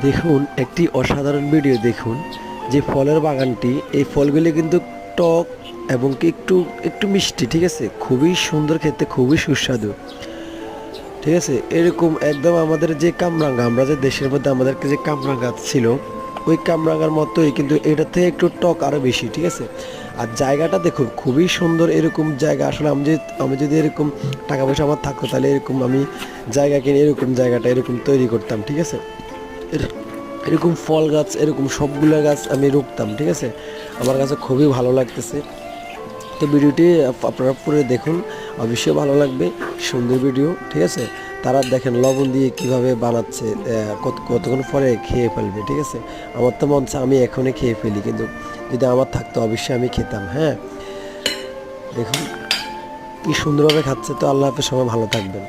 দেখুন একটি অসাধারণ ভিডিও দেখুন যে ফলের বাগানটি এই ফলগুলি কিন্তু টক এবং কি একটু একটু মিষ্টি, ঠিক আছে, খুবই সুন্দর খেতে, খুবই সুস্বাদু, ঠিক আছে। এরকম একদম আমাদের যে কামরাঙ্গা, আমরা যে দেশের মধ্যে আমাদেরকে যে কামরাঙ্গা ছিল ওই কামরাঙ্গার মতোই, কিন্তু এটার থেকে একটু টক আরও বেশি, ঠিক আছে। আর জায়গাটা দেখুন খুবই সুন্দর, এরকম জায়গা আসলে আমি যদি এরকম টাকা পয়সা আমার থাকতো তাহলে এরকম আমি জায়গা কিনে এরকম জায়গাটা এরকম তৈরি করতাম, ঠিক আছে। এরকম ফল গাছ এরকম সবগুলো গাছ আমি রুখতাম, ঠিক আছে। আমার কাছে খুবই ভালো লাগতেছে। তো ভিডিওটি আপনারা পুরো দেখুন, অবশ্যই ভালো লাগবে, সুন্দর ভিডিও, ঠিক আছে। তারা দেখেন লবণ দিয়ে কিভাবে বানাচ্ছে, কতক্ষণ পরে খেয়ে ফেলবে, ঠিক আছে। আমার তো মন চায় আমি এখনই খেয়ে ফেলি, কিন্তু যদি আমার থাকতো অবশ্যই আমি খেতাম। হ্যাঁ, দেখুন কি সুন্দরভাবে খাচ্ছে। তো আল্লাহ হাফেজ, সবাই ভালো থাকবেন।